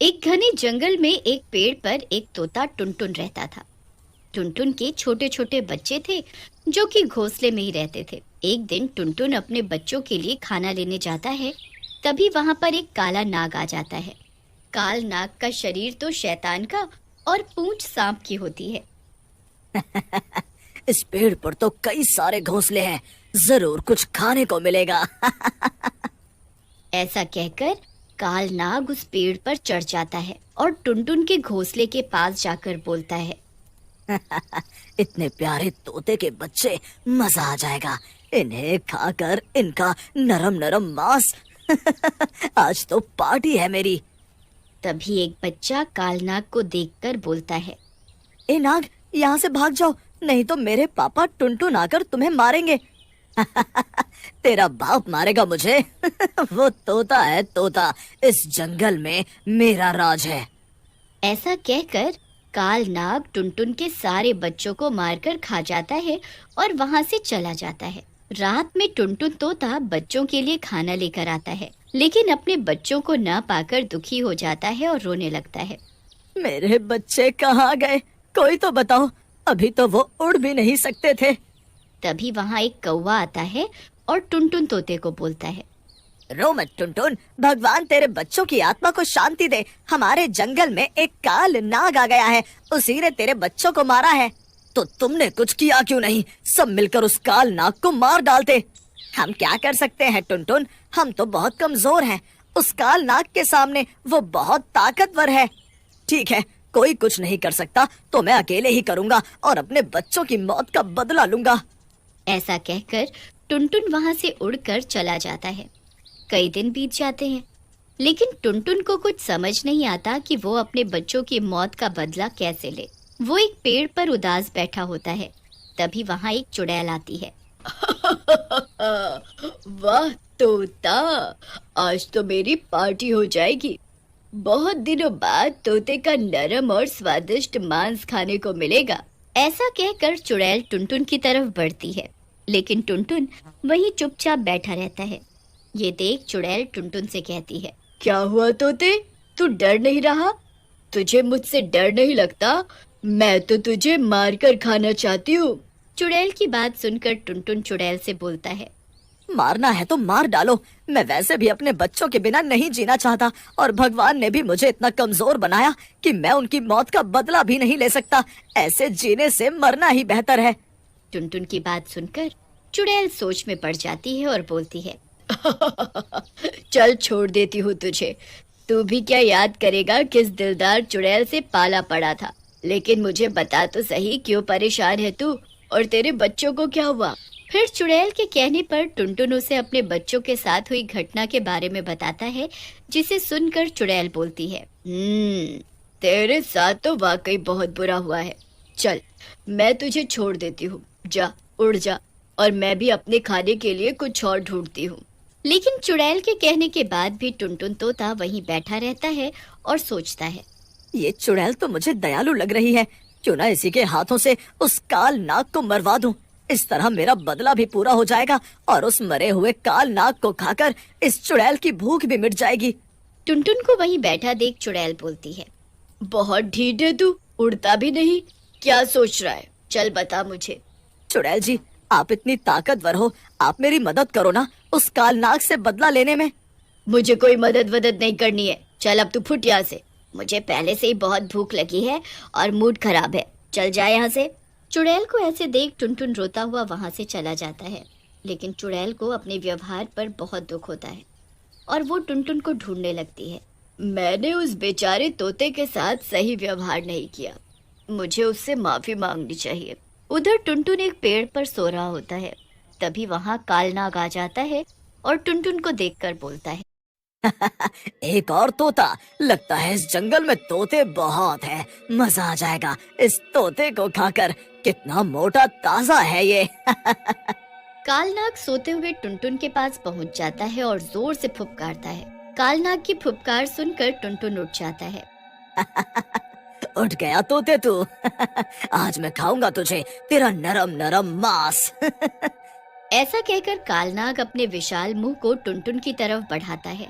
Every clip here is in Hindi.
एक घने जंगल में एक पेड़ पर एक तोता टुनटुन रहता था। टुनटुन के छोटे छोटे बच्चे थे जो कि घोंसले में ही रहते थे। एक दिन टुनटुन अपने बच्चों के लिए खाना लेने जाता है। तभी वहां पर एक काला नाग आ जाता है। काल नाग का शरीर तो शैतान का और पूंछ सांप की होती है। इस पेड़ पर तो कई सारे घोंसले हैं, जरूर कुछ खाने को मिलेगा। ऐसा कहकर काल नाग उस पेड़ पर चढ़ जाता है और टुनटुन के घोंसले के पास जाकर बोलता है। इतने प्यारे तोते के बच्चे, मजा आ जाएगा इन्हें खाकर, इनका नरम नरम मांस। आज तो पार्टी है मेरी। तभी एक बच्चा कालनाग को देखकर बोलता है। ए नाग, यहाँ से भाग जाओ, नहीं तो मेरे पापा टुनटुन आकर तुम्हें मारेंगे। तेरा बाप मारेगा मुझे। वो तोता है तोता, इस जंगल में मेरा राज है। ऐसा कहकर काल नाग टुनटुन के सारे बच्चों को मारकर खा जाता है और वहां से चला जाता है। रात में टुनटुन तोता बच्चों के लिए खाना लेकर आता है, लेकिन अपने बच्चों को न पाकर दुखी हो जाता है और रोने लगता है। मेरे बच्चे कहाँ गए? कोई तो बताओ, अभी तो वो उड़ भी नहीं सकते थे। तभी वहां एक कौवा आता है और टुनटुन तोते को बोलता है। रो मत टुनटुन, भगवान तेरे बच्चों की आत्मा को शांति दे। हमारे जंगल में एक काल नाग आ गया है, उसी ने तेरे बच्चों को मारा है। तो तुमने कुछ किया क्यों नहीं? सब मिलकर उस काल नाग को मार डालते। हम क्या कर सकते हैं टुनटुन, हम तो बहुत कमजोर हैं। उस काल नाग के सामने वो बहुत ताकतवर है। ठीक है, कोई कुछ नहीं कर सकता तो मैं अकेले ही करूंगा और अपने बच्चों की मौत का बदला लूंगा। ऐसा कहकर टुनटुन वहां से उड़कर चला जाता है। कई दिन बीत जाते हैं, लेकिन टुनटुन को कुछ समझ नहीं आता कि वो अपने बच्चों की मौत का बदला कैसे ले। वो एक पेड़ पर उदास बैठा होता है। तभी वहां एक चुड़ैल आती है। वाह तोता, आज तो मेरी पार्टी हो जाएगी। बहुत दिनों बाद तोते का नरम और स्वादिष्ट मांस खाने को मिलेगा। ऐसा कहकर चुड़ैल टुनटुन की तरफ बढ़ती है, लेकिन टुनटुन वहीं चुपचाप बैठा रहता है। ये देख चुड़ैल टुनटुन से कहती है। क्या हुआ तोते, तू डर नहीं रहा? तुझे मुझसे डर नहीं लगता? मैं तो तुझे मार कर खाना चाहती हूँ। चुड़ैल की बात सुनकर टुनटुन चुड़ैल से बोलता है। मारना है तो मार डालो, मैं वैसे भी अपने बच्चों के बिना नहीं जीना चाहता और भगवान ने भी मुझे इतना कमजोर बनाया कि मैं उनकी मौत का बदला भी नहीं ले सकता। ऐसे जीने से मरना ही बेहतर है। टुनटुन की बात सुनकर चुड़ैल सोच में पड़ जाती है और बोलती है। चल छोड़ देती हूँ तुझे। तू भी क्या याद करेगा किस दिलदार चुड़ैल से पाला पड़ा था। लेकिन मुझे बता तो सही, क्यों परेशान है तू और तेरे बच्चों को क्या हुआ? फिर चुड़ैल के कहने पर टुनटुन उसे अपने बच्चों के साथ हुई घटना के बारे में बताता है, जिसे सुनकर चुड़ैल बोलती है। तेरे साथ तो वाकई बहुत बुरा हुआ है। चल, मैं तुझे छोड़ देती हूँ, जा उड़ जा, और मैं भी अपने खाने के लिए कुछ और ढूंढती हूँ। लेकिन चुड़ैल के कहने के बाद भी टुनटुन तोता वहीं बैठा रहता है और सोचता है। ये चुड़ैल तो मुझे दयालु लग रही है, क्यों ना इसी के हाथों से उस काल नाग को मरवा दूं। इस तरह मेरा बदला भी पूरा हो जाएगा और उस मरे हुए काल नाग को खाकर इस चुड़ैल की भूख भी मिट जाएगी। टुनटुन को वहीं बैठा देख चुड़ैल बोलती है। बहुत ढीठ है तू, उड़ता भी नहीं। क्या सोच रहा है? चल बता मुझे। चुड़ैल जी, आप इतनी ताकतवर हो, आप मेरी मदद करो ना उस काल नाग से बदला लेने में। मुझे कोई मदद वदद नहीं करनी है। चल अब तू फुट यहाँ से। मुझे पहले से ही बहुत भूख लगी है और मूड खराब है। चल जा यहाँ से। चुड़ैल को ऐसे देख टुनटुन रोता हुआ वहां से चला जाता है। लेकिन चुड़ैल को अपने व्यवहार पर बहुत दुख होता है और वो टुनटुन को ढूंढने लगती है। मैंने उस बेचारे तोते के साथ सही व्यवहार नहीं किया, मुझे उससे माफी मांगनी चाहिए। उधर टुनटुन एक पेड़ पर सो रहा होता है। तभी वहां कालनाग आ जाता है और टुनटुन को देखकर बोलता है। एक और तोता, लगता है इस जंगल में तोते बहुत हैं। मजा आ जाएगा इस तोते को खाकर। कितना मोटा ताजा है ये। कालनाग सोते हुए टुनटुन के पास पहुंच जाता है और जोर से फुफकारता है। कालनाग की फुफकार सुनकर टुनटुन उठ जाता है। उठ गया तोते तू। आज मैं खाऊंगा तुझे, तेरा नरम नरम मांस। ऐसा कहकर कालनाग अपने विशाल मुंह को टुनटुन की तरफ बढ़ाता है,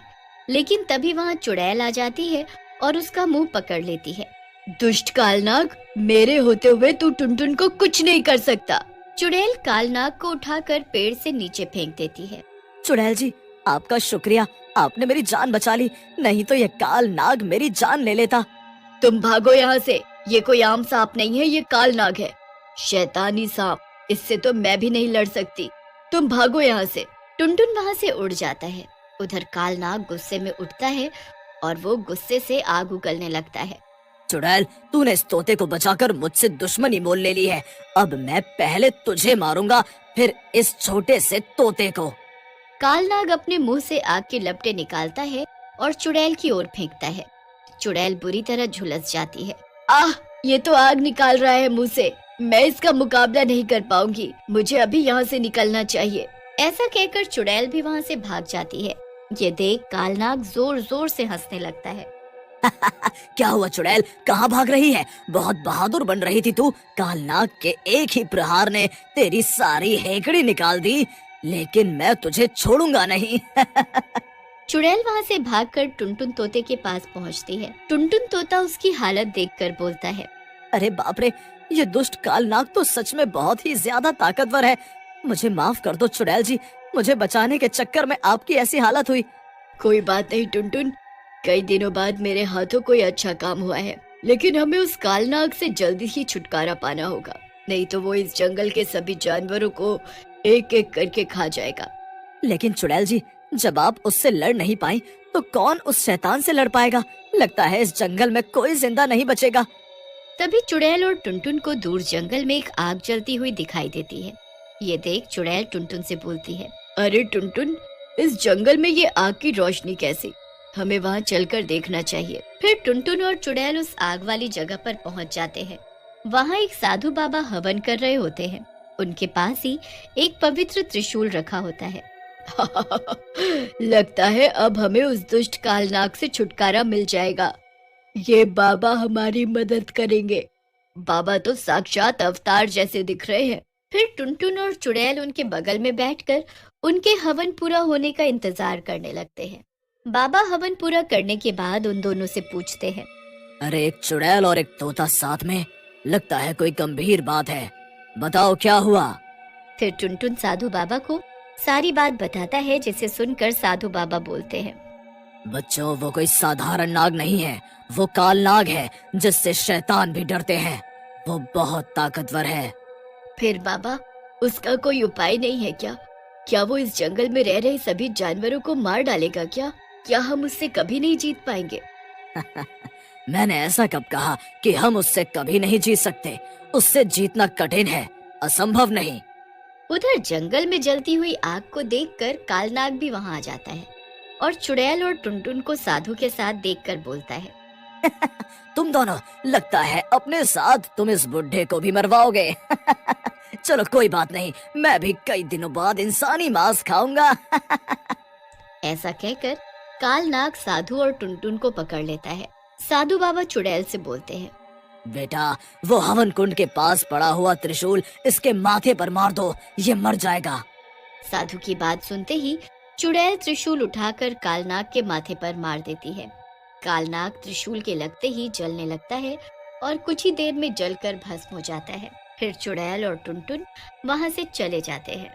लेकिन तभी वहां चुड़ैल आ जाती है और उसका मुंह पकड़ लेती है। दुष्ट कालनाग, मेरे होते हुए तू टुनटुन को कुछ नहीं कर सकता। चुड़ैल कालनाग को उठाकर पेड़ से नीचे फेंक देती है। चुड़ैल जी, आपका शुक्रिया, आपने मेरी जान बचा ली, नहीं तो ये काल नाग मेरी जान ले लेता। तुम भागो यहाँ से, ये कोई आम सांप नहीं है, ये कालनाग है, शैतानी सांप, इससे तो मैं भी नहीं लड़ सकती। तुम भागो यहाँ से। टुनटुन वहाँ से उड़ जाता है। उधर कालनाग गुस्से में उठता है और वो गुस्से से आग उगलने लगता है। चुड़ैल, तूने इस तोते को बचाकर मुझसे दुश्मनी मोल ले ली है। अब मैं पहले तुझे मारूंगा, फिर इस छोटे से तोते को। कालनाग अपने मुंह से आग की लपटें निकालता है और चुड़ैल की ओर फेंकता है। चुड़ैल बुरी तरह झुलस जाती है। आह, ये तो आग निकाल रहा है मुंह से, मैं इसका मुकाबला नहीं कर पाऊंगी, मुझे अभी यहाँ से निकलना चाहिए। ऐसा कहकर चुड़ैल भी वहाँ से भाग जाती है। ये देख कालनाग जोर जोर से हंसने लगता है। क्या हुआ चुड़ैल, कहाँ भाग रही है? बहुत बहादुर बन रही थी तू। कालनाग के एक ही प्रहार ने तेरी सारी हेकड़ी निकाल दी, लेकिन मैं तुझे छोड़ूंगा नहीं। चुड़ैल वहाँ से भागकर टुनटुन तोते के पास पहुँचती है। टुनटुन तोता उसकी हालत देखकर बोलता है, अरे बाप रे, ये दुष्ट कालनाग तो सच में बहुत ही ज्यादा ताकतवर है। मुझे माफ कर दो चुड़ैल जी, मुझे बचाने के चक्कर में आपकी ऐसी हालत हुई। कोई बात नहीं टुनटुन, कई दिनों बाद मेरे हाथों कोई अच्छा काम हुआ है, लेकिन हमें उस कालनाग से जल्दी ही छुटकारा पाना होगा, नहीं तो वो इस जंगल के सभी जानवरों को एक एक करके खा जाएगा। लेकिन चुड़ैल जी, जब आप उससे लड़ नहीं पाई तो कौन उस शैतान से लड़ पाएगा? लगता है इस जंगल में कोई जिंदा नहीं बचेगा। तभी चुड़ैल और टुनटुन को दूर जंगल में एक आग जलती हुई दिखाई देती है। ये देख चुड़ैल टुनटुन से बोलती है, अरे टुनटुन, इस जंगल में ये आग की रोशनी कैसी? हमें वहाँ चलकर देखना चाहिए। फिर टुनटुन और चुड़ैल उस आग वाली जगह पर पहुँच जाते हैं। वहाँ एक साधु बाबा हवन कर रहे होते हैं। उनके पास ही एक पवित्र त्रिशूल रखा होता है। लगता है अब हमें उस दुष्ट कालनाग से छुटकारा मिल जाएगा। ये बाबा हमारी मदद करेंगे। बाबा तो साक्षात अवतार जैसे दिख रहे हैं। फिर टुनटुन और चुड़ैल उनके बगल में बैठकर उनके हवन पूरा होने का इंतजार करने लगते हैं। बाबा हवन पूरा करने के बाद उन दोनों से पूछते हैं, अरे एक चुड़ैल और एक तोता साथ में, लगता है कोई गंभीर बात है, बताओ क्या हुआ? फिर टुनटुन साधु बाबा को सारी बात बताता है, जिसे सुनकर साधु बाबा बोलते हैं, बच्चों, वो कोई साधारण नाग नहीं है, वो काल नाग है जिससे शैतान भी डरते हैं। वो बहुत ताकतवर है। फिर बाबा, उसका कोई उपाय नहीं है क्या? क्या वो इस जंगल में रह रहे सभी जानवरों को मार डालेगा क्या? क्या हम उससे कभी नहीं जीत पाएंगे? मैंने ऐसा कब कहा कि हम उससे कभी नहीं जीत सकते? उससे जीतना कठिन है, असंभव नहीं। उधर जंगल में जलती हुई आग को देखकर कालनाग भी वहां आ जाता है और चुड़ैल और टुनटुन को साधु के साथ देखकर बोलता है, तुम दोनों, लगता है अपने साथ तुम इस बुढ़े को भी मरवाओगे। चलो कोई बात नहीं, मैं भी कई दिनों बाद इंसानी मांस खाऊंगा। ऐसा कहकर कालनाग साधु और टुनटुन को पकड़ लेता है। साधु बाबा चुड़ैल से बोलते हैं, बेटा, वो हवन कुंड के पास पड़ा हुआ त्रिशूल इसके माथे पर मार दो, ये मर जाएगा। साधु की बात सुनते ही चुड़ैल त्रिशूल उठाकर कालनाग के माथे पर मार देती है। कालनाग त्रिशूल के लगते ही जलने लगता है और कुछ ही देर में जलकर भस्म हो जाता है। फिर चुड़ैल और टुनटुन वहां से चले जाते हैं।